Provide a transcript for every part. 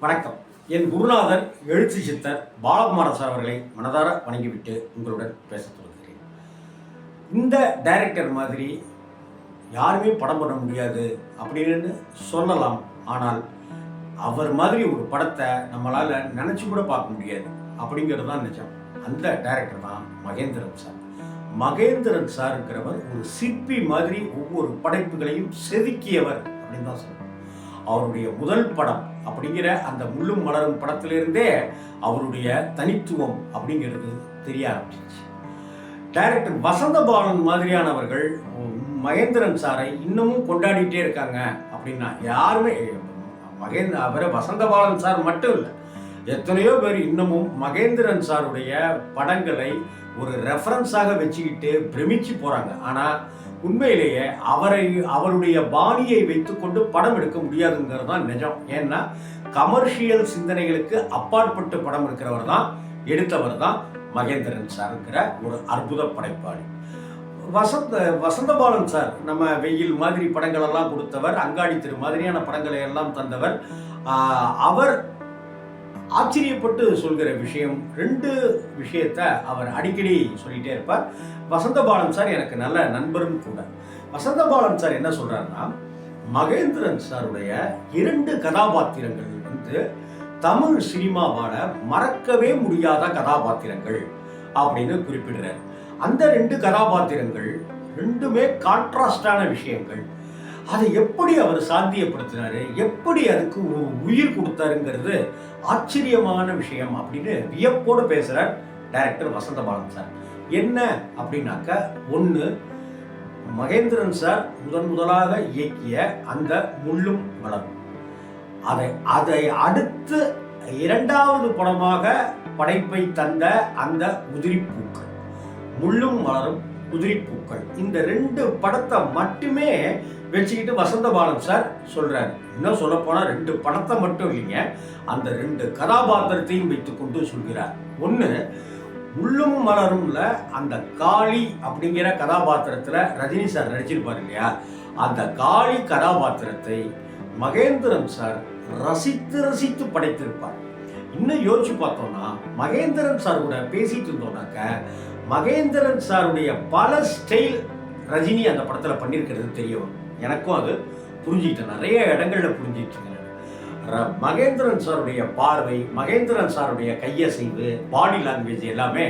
வணக்கம். என் குருநாதர் எழுத்து சித்தர் பாலகுமாரன் சார் அவர்களை மனதார வணங்கிவிட்டு உங்களுடன் பேசத் தொடங்குகிறேன். இந்த டைரக்டர் மாதிரி யாருமே படம் பண்ண முடியாது அப்படின்னு சொல்லலாம். ஆனால் அவர் மாதிரி ஒரு படத்தை நம்மளால் நினச்சி கூட பார்க்க முடியாது அப்படிங்கிறது தான் நிஜம். அந்த டைரக்டர் தான் மகேந்திரன் சார். மகேந்திரன் சாருங்கிறவர் ஒரு சிற்பி மாதிரி ஒவ்வொரு படைப்புகளையும் செதுக்கியவர் அப்படின்னு தான் சொல்லணும். அவருடைய முதல் படம் அப்படிங்கிற அந்த முள்ளும் மலரும் படத்திலிருந்தே அவருடைய தனித்துவம் அப்படிங்கிறது தெரிய ஆரம்பிச்சிச்சு. டைரக்டர் வசந்தபாலன் மாதிரியானவர்கள் மகேந்திரன் சாரை இன்னமும் கொண்டாடிட்டே இருக்காங்க அப்படின்னா யாருமே அவரை வசந்தபாலன் சார் மட்டும் இல்லை, எத்தனையோ பேர் இன்னமும் மகேந்திரன் சாருடைய படங்களை ஒரு ரெஃபரன்ஸாக வச்சுக்கிட்டு பிரமிச்சு போறாங்க. ஆனால் உண்மையிலேயே அவருடைய பாணியை வைத்துக்கொண்டு படம் எடுக்க முடியாதுங்கிறது தான் நிஜம். ஏன்னா கமர்ஷியல் சிந்தனைகளுக்கு அப்பாற்பட்டு படம் எடுக்கிறவர் தான் எடுத்தவர் தான் மகேந்திரன் சார்ங்கிற ஒரு அற்புத படைப்பாளி. வசந்தபாலன் சார் நம்ம வெயில் மாதிரி படங்கள் எல்லாம் கொடுத்தவர், அங்காடி திரு மாதிரியான படங்களை எல்லாம் தந்தவர். அவர் ஆச்சரியப்பட்டு சொல்கிற விஷயம், ரெண்டு விஷயத்த அவர் அடிக்கடி சொல்லிட்டே இருப்பார். வசந்தபாலன் சார் எனக்கு நல்ல நண்பரும் கூட. வசந்தபாலன் சார் என்ன சொல்றாருன்னா, மகேந்திரன் சாருடைய 2 கதாபாத்திரங்கள் தமிழ் சினிமாவால மறக்கவே முடியாத கதாபாத்திரங்கள் அப்படின்னு குறிப்பிடுறார். அந்த 2 கதாபாத்திரங்கள் ரெண்டுமே கான்ட்ராஸ்டான விஷயங்கள். அதை எப்படி அவர் சாத்தியப்படுத்தினாரு, எப்படி அதுக்கு ஒரு உயிர் கொடுத்தாருங்கிறது ஆச்சரியமான விஷயம் அப்படின்னு வியப்போடு பேசுறார் டைரக்டர் வசந்தபாலன் சார். என்ன அப்படின்னாக்க, ஒன்று, மகேந்திரன் சார் முதலாக இயக்கிய அந்த முள்ளும் மலரும், அதை அடுத்து 2வது படமாக படைப்பை தந்த அந்த உதிரிப்பூக்கள், முள்ளும் மலரும் உதிரிப்பூக்கள், இந்த 2 படத்தை மட்டுமே வச்சுக்கிட்டு வசந்தபாலன் சார் சொல்றாரு. இன்னும் சொல்ல போனா 2 படத்தை மட்டும் இல்லைங்க, அந்த 2 கதாபாத்திரத்தையும் வைத்துக்கொண்டு சொல்கிறார். ஒன்று, முள்ளும் மலரும்ல அந்த காளி அப்படிங்கிற கதாபாத்திரத்துல ரஜினி சார் நடிச்சிருப்பார் இல்லையா, அந்த காளி கதாபாத்திரத்தை மகேந்திரன் சார் ரசித்து ரசித்து படைத்திருப்பார். இன்னும் யோசிச்சு பார்த்தோம்னா, மகேந்திரன் சார் கூட பேசிட்டு இருந்தோம்னாக்க, மகேந்திரன் சாருடைய பல ஸ்டைல் ரஜினி அந்த படத்துல பண்ணியிருக்கிறது தெரிய வரும். எனக்கும் அது புரிஞ்சுக்கிட்டேன், நிறைய இடங்கள்ல புரிஞ்சுக்கிட்டு. மகேந்திரன் சாருடைய பார்வை, மகேந்திரன் சாருடைய கையசைவு, பாடி லாங்குவேஜ் எல்லாமே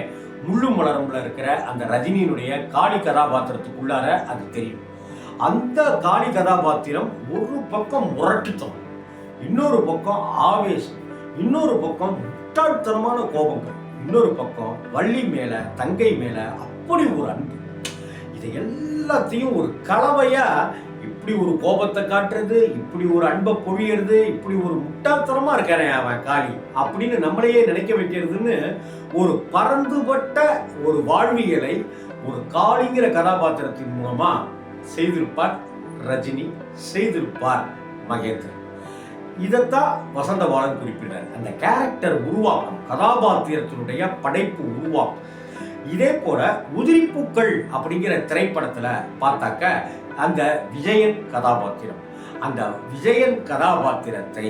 முள்ளும் மலரும்ல இருக்கிற அந்த ரஜினியினுடைய காளி கதாபாத்திரத்துக்குள்ளார அது தெரியும். அந்த காளி கதாபாத்திரம் ஒரு பக்கம் முரட்டுத்தனம், இன்னொரு பக்கம் ஆவேசம், இன்னொரு பக்கம் முட்டாள்தனமான கோபங்கள், இன்னொரு பக்கம் வள்ளி மேல தங்கை மேல அப்படி ஒரு அன்பு. இதை எல்லாத்தையும் ஒரு கலவையா, இப்படி ஒரு கோபத்தை காட்டுறது, இப்படி ஒரு அன்பை பொழியறது, இப்படி ஒரு முட்டாள்தனமா இருக்கானே அவன் காளி அப்படின்னு நம்மளையே நினைக்க வைக்கிறதுன்னு ஒரு பரந்துபட்ட ஒரு வாழ்வியலை ஒரு காளிங்கிற கதாபாத்திரத்தின் மூலமா செய்திருப்பார் ரஜினி, செய்திருப்பார் மகேந்திரன். இதைத்தான் வசந்தபாலன் குறிப்பிட்டார். அந்த கேரக்டர் உருவாக்கம், கதாபாத்திரத்தினுடைய படைப்பு உருவாக்கம். இதே போல உதிரிப்பூக்கள் அப்படிங்கிற திரைப்படத்துல பார்த்தாக்க, அந்த விஜயன் கதாபாத்திரம், அந்த விஜயன் கதாபாத்திரத்தை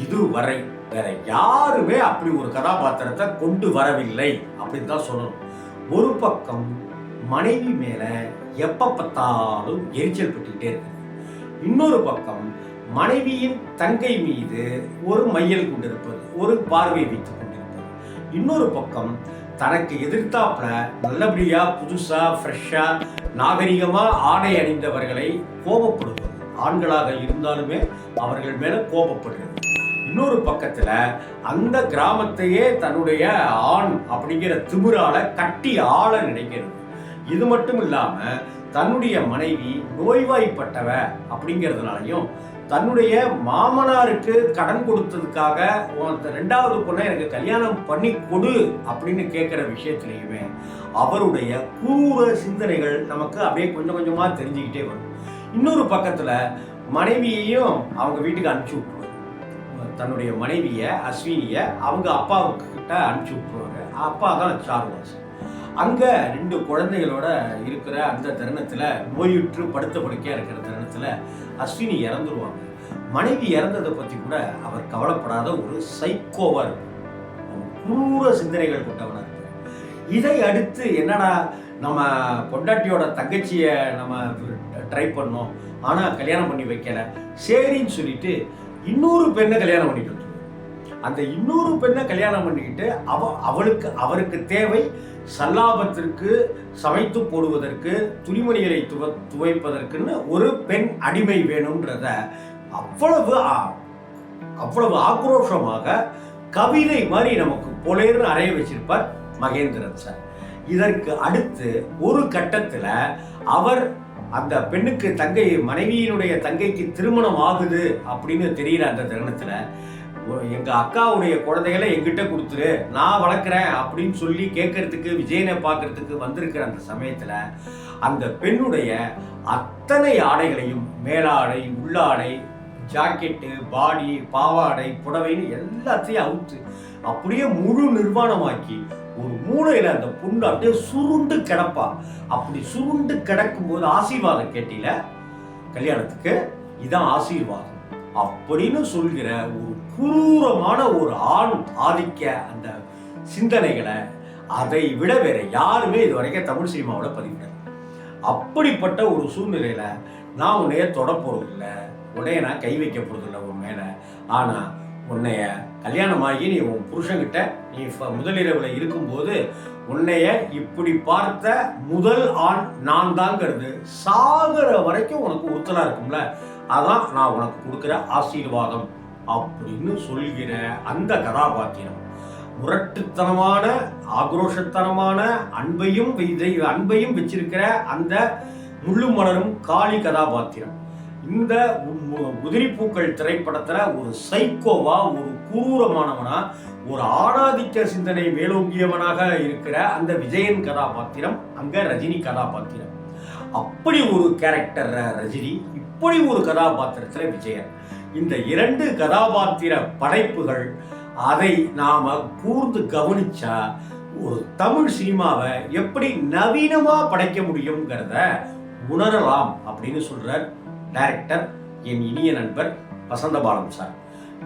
இதுவரை வேற யாருமே அப்படி ஒரு கதாபாத்திரத்தை கொண்டு வரவில்லை அப்படின்னு தான் சொல்லணும். ஒரு பக்கம் மனைவி மேல எப்ப பார்த்தாலும் எரிச்சல் பட்டுக்கிட்டே இருக்கு, இன்னொரு பக்கம் மனைவியின் தங்கை மீது ஒரு மையல் கொண்டிருப்பது, ஒரு பார்வை வைத்துக் கொண்டிருப்பது, இன்னொரு பக்கம் தனக்கு எதிர்த்தாப்புல நல்லபடியா புதுசா ஃப்ரெஷ்ஷா நாகரிகமா ஆடை அணிந்தவர்களை கோபப்படுவது, ஆண்களாக இருந்தாலுமே அவர்கள் மேல கோபப்படுறது. இன்னொரு பக்கத்துல அந்த கிராமத்தையே தன்னுடைய ஆண் அப்படிங்கிற திமிரால கட்டி ஆள நினைக்கிறது. இது மட்டும் இல்லாம தன்னுடைய மனைவி நோய்வாய்ப்பட்டவ அப்படிங்கிறதுனாலையும், தன்னுடைய மாமனாருக்கு கடன் கொடுத்ததுக்காக 2வது பொண்ணை எனக்கு கல்யாணம் பண்ணி கொடு அப்படின்னு கேட்கிற விஷயத்திலையுமே அவருடைய கூற சிந்தனைகள் நமக்கு அப்படியே கொஞ்சம் கொஞ்சமா தெரிஞ்சுக்கிட்டே வரும். இன்னொரு பக்கத்துல மனைவியையும் அவங்க வீட்டுக்கு அனுப்பிச்சு விட்டுருவாரு. தன்னுடைய மனைவிய அஸ்வினிய அவங்க அப்பாவுக்கிட்ட அனுப்பிச்சு விட்டுருவாங்க. அப்பா தான் சார்வாஸ். அங்க 2 குழந்தைகளோட இருக்கிற அந்த தருணத்துல, நோயுற்று படுத்த படுக்கையா இருக்கிற தருணத்துல அஸ்வினி இறந்துருவாங்க. மனைவி இறந்ததை பற்றி கூட அவர் கவலைப்படாத ஒரு சைக்கோவா இருப்பார். குரூர சிந்தனைகள் கொண்டவனா இருப்பார். இதை அடுத்து என்னடா நம்ம பொண்டாட்டியோட தங்கச்சியை நம்ம ட்ரை பண்ணோம், ஆனால் கல்யாணம் பண்ணி வைக்கல, சரின்னு சொல்லிட்டு இன்னொரு பெண்ணை கல்யாணம் பண்ணிட்டு வந்துருவார். அந்த இன்னொரு பெண்ணை கல்யாணம் பண்ணிக்கிட்டு அவருக்கு தேவை சல்லாபத்திற்கு, சமைத்து போடுவதற்கு, துணிமணிகளை துவைப்பதற்குன்னு ஒரு பெண் அடிமை வேணும்ன்றத அவ்வளவு ஆக்ரோஷமாக கவிதை மாதிரி நமக்கு பொலேர்னு அறைய வச்சிருப்பார் மகேந்திரன் சார். இதற்கு அடுத்து ஒரு கட்டத்தில் அவர் அந்த பெண்ணுக்கு மனைவியினுடைய தங்கைக்கு திருமணம் ஆகுது அப்படின்னு தெரிகிற அந்த தருணத்தில் எங்க அக்காவுடைய குழந்தைகளை எங்கிட்ட கொடுத்துரு, நான் வளர்க்குறேன் அப்படின்னு சொல்லி கேட்கறதுக்கு, விஜயனை பார்க்கறதுக்கு வந்திருக்கிற அந்த சமயத்துல அந்த பெண்ணுடைய அத்தனை ஆடைகளையும், மேலாடை, உள்ளாடை, ஜாக்கெட்டு, பாடி, பாவாடை, புடவைன்னு எல்லாத்தையும் அவுத்து அப்படியே முழு நிர்வாணமாக்கி ஒரு மூளையில அந்த பொண்ணு அப்படியே சுருண்டு கிடப்பா. அப்படி சுருண்டு கிடக்கும் போது ஆசீர்வாதம் கேட்டில கல்யாணத்துக்கு, இதான் ஆசீர்வாதம் அப்படின்னு சொல்கிற ஒரு குரூரமான ஒரு ஆண் ஆதிக்க அந்த சிந்தனைகளை அதை விட வேற யாருமே இது வரைக்கும் தமிழ் சினிமாவில் பதிவிடல. அப்படிப்பட்ட ஒரு சூழ்நிலையில நான் உன்னைய தொட போறது இல்லை, உன்னைய நான் கை வைக்க போறது இல்லை உன் மேல, ஆனா உன்னைய கல்யாணமாகி நீ உன் புருஷன்கிட்ட நீ முதலிரவுல இருக்கும்போது உன்னைய இப்படி பார்த்த முதல் ஆண் நான் தாங்கிறது சாகர வரைக்கும் உனக்கு உறுத்தலா இருக்கும்ல, அதான் நான் உனக்கு கொடுக்குற ஆசீர்வாதம் அப்படின்னு சொல்கிற அந்த கதாபாத்திரம் முரட்டுத்தனமான, ஆக்ரோஷத்தனமான, அன்பையும் வச்சிருக்கிற அந்த முள்ளு மலரும் காளி கதாபாத்திரம் இந்த உதிரிப்பூக்கள் திரைப்படத்துல ஒரு சைக்கோவா, ஒரு குரூரமானவனா, ஒரு ஆணாதிக்க சிந்தனை மேலோங்கியவனாக இருக்கிற அந்த விஜயன் கதாபாத்திரம் அங்க ரஜினி கதாபாத்திரம். அப்படி ஒரு கேரக்டர் ரஜினி, இப்படி ஒரு கதாபாத்திரத்துல விஜயன். இந்த இரண்டு கதாபாத்திர படைப்புகள் அதை நாம கூர்ந்து கவனிச்சா ஒரு தமிழ் சினிமாவை எப்படி நவீனமா படைக்க முடியுங்கிறத உணரலாம் அப்படின்னு சொல்றார் டைரக்டர் என் இனிய நண்பர் வசந்தபாலன் சார்.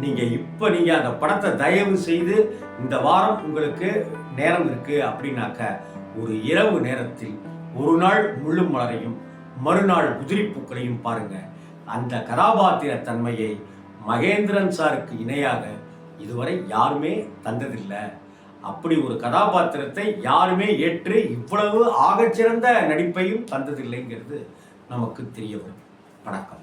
நீங்க அந்த படத்தை தயவு செய்து இந்த வாரம் உங்களுக்கு நேரம் இருக்கு அப்படின்னாக்க ஒரு இரவு நேரத்தில் ஒரு நாள் முள்ளு மலரையும் மறுநாள் உதிரிப்பூக்களையும் பாருங்க. அந்த கதாபாத்திர தன்மையை மகேந்திரன் சாருக்கு இணையாக இதுவரை யாருமே தந்ததில்லை. அப்படி ஒரு கதாபாத்திரத்தை யாருமே ஏற்று இவ்வளவு ஆகச்சிறந்த நடிப்பையும் தந்ததில்லைங்கிறது நமக்கு தெரிய வரும். வணக்கம்.